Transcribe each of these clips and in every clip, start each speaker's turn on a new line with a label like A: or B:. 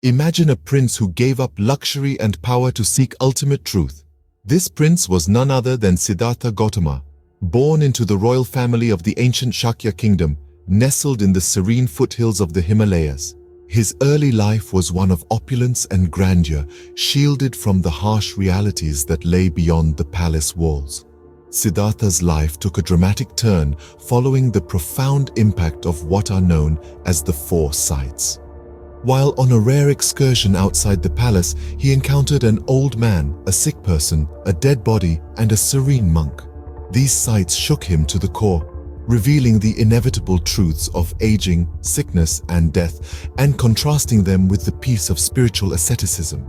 A: Imagine a prince who gave up luxury and power to seek ultimate truth. This prince was none other than Siddhartha Gautama, born into the royal family of the ancient Shakya kingdom, nestled in the serene foothills of the Himalayas. His early life was one of opulence and grandeur, shielded from the harsh realities that lay beyond the palace walls. Siddhartha's life took a dramatic turn following the profound impact of what are known as the Four Sights. While on a rare excursion outside the palace, he encountered an old man, a sick person, a dead body, and a serene monk. These sights shook him to the core, revealing the inevitable truths of aging, sickness, and death, and contrasting them with the peace of spiritual asceticism.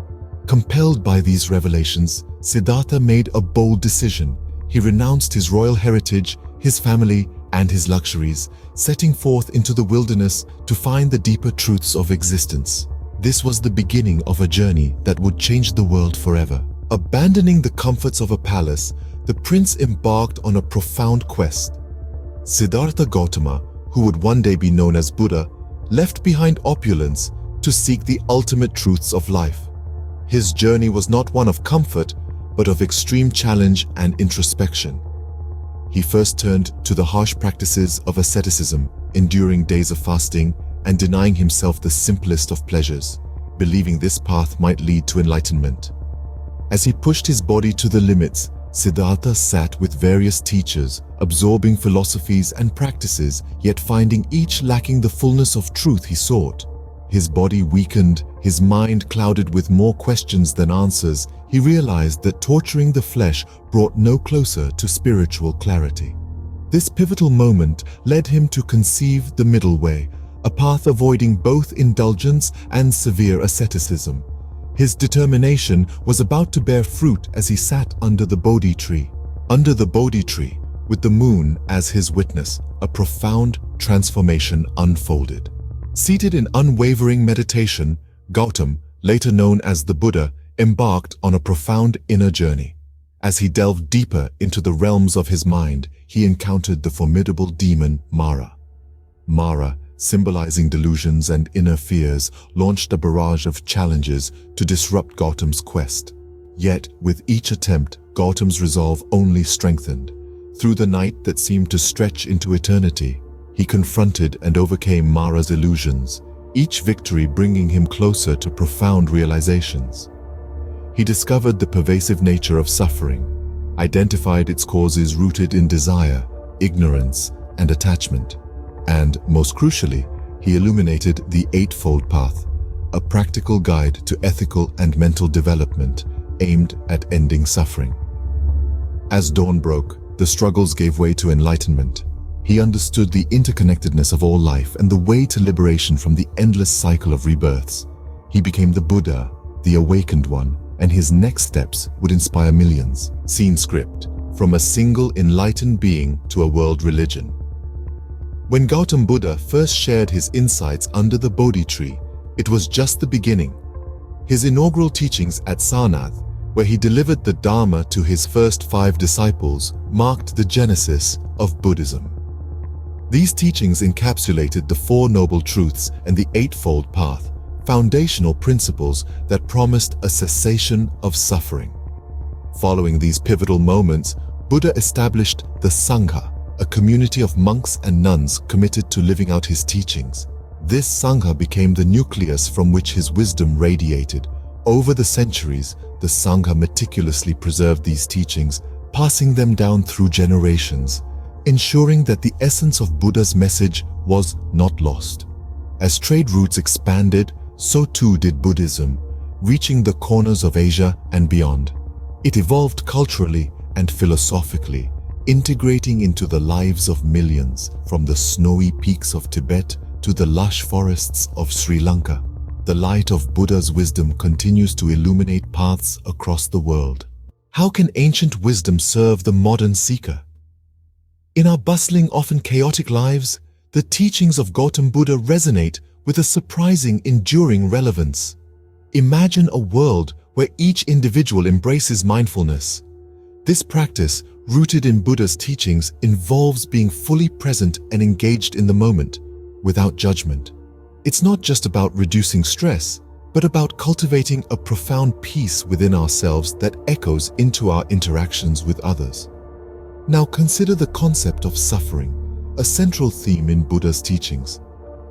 A: Compelled by these revelations, Siddhartha made a bold decision. He renounced his royal heritage, his family, and his luxuries, setting forth into the wilderness to find the deeper truths of existence. This was the beginning of a journey that would change the world forever. Abandoning the comforts of a palace, the prince embarked on a profound quest. Siddhartha Gautama, who would one day be known as Buddha, left behind opulence to seek the ultimate truths of life. His journey was not one of comfort, but of extreme challenge and introspection. He first turned to the harsh practices of asceticism, enduring days of fasting and denying himself the simplest of pleasures, believing this path might lead to enlightenment. As he pushed his body to the limits, Siddhartha sat with various teachers, absorbing philosophies and practices, yet finding each lacking the fullness of truth he sought. His body weakened, his mind clouded with more questions than answers. He realized that torturing the flesh brought no closer to spiritual clarity. This pivotal moment led him to conceive the middle way, a path avoiding both indulgence and severe asceticism. His determination was about to bear fruit as he sat under the Bodhi tree. Under the Bodhi tree, with the moon as his witness, a profound transformation unfolded. Seated in unwavering meditation, Gautama, later known as the Buddha, embarked on a profound inner journey. As he delved deeper into the realms of his mind, he encountered the formidable demon Mara. Mara, symbolizing delusions and inner fears, launched a barrage of challenges to disrupt Gautama's quest. Yet, with each attempt, Gautama's resolve only strengthened. Through the night that seemed to stretch into eternity, he confronted and overcame Mara's illusions, each victory bringing him closer to profound realizations. He discovered the pervasive nature of suffering, identified its causes rooted in desire, ignorance, and attachment, and, most crucially, he illuminated the Eightfold Path, a practical guide to ethical and mental development aimed at ending suffering. As dawn broke, the struggles gave way to enlightenment. He understood the interconnectedness of all life and the way to liberation from the endless cycle of rebirths. He became the Buddha, the awakened one, and his next steps would inspire millions. Scene script: from a single enlightened being to a world religion. When Gautama Buddha first shared his insights under the Bodhi tree, it was just the beginning. His inaugural teachings at Sarnath, where he delivered the Dharma to his first 5 disciples, marked the genesis of Buddhism. These teachings encapsulated the Four Noble Truths and the Eightfold Path, foundational principles that promised a cessation of suffering. Following these pivotal moments, Buddha established the Sangha, a community of monks and nuns committed to living out his teachings. This Sangha became the nucleus from which his wisdom radiated. Over the centuries, the Sangha meticulously preserved these teachings, passing them down through generations, ensuring that the essence of Buddha's message was not lost. As trade routes expanded, so too did Buddhism, reaching the corners of Asia and beyond. It evolved culturally and philosophically, integrating into the lives of millions, from the snowy peaks of Tibet to the lush forests of Sri Lanka. The light of Buddha's wisdom continues to illuminate paths across the world. How can ancient wisdom serve the modern seeker? In our bustling, often chaotic lives, the teachings of Gautama Buddha resonate with a surprising, enduring relevance. Imagine a world where each individual embraces mindfulness. This practice, rooted in Buddha's teachings, involves being fully present and engaged in the moment, without judgment. It's not just about reducing stress, but about cultivating a profound peace within ourselves that echoes into our interactions with others. Now consider the concept of suffering, a central theme in Buddha's teachings.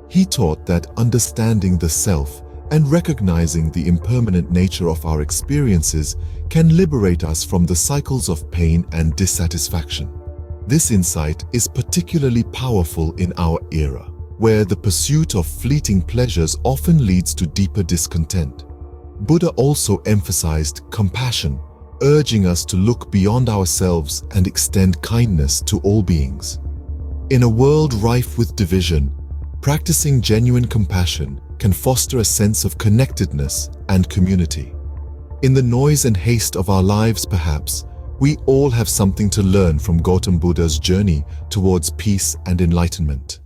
A: He taught that understanding the self and recognizing the impermanent nature of our experiences can liberate us from the cycles of pain and dissatisfaction. This insight is particularly powerful in our era, where the pursuit of fleeting pleasures often leads to deeper discontent. Buddha also emphasized compassion, urging us to look beyond ourselves and extend kindness to all beings. In a world rife with division, practicing genuine compassion can foster a sense of connectedness and community. In the noise and haste of our lives, perhaps, we all have something to learn from Gautam Buddha's journey towards peace and enlightenment.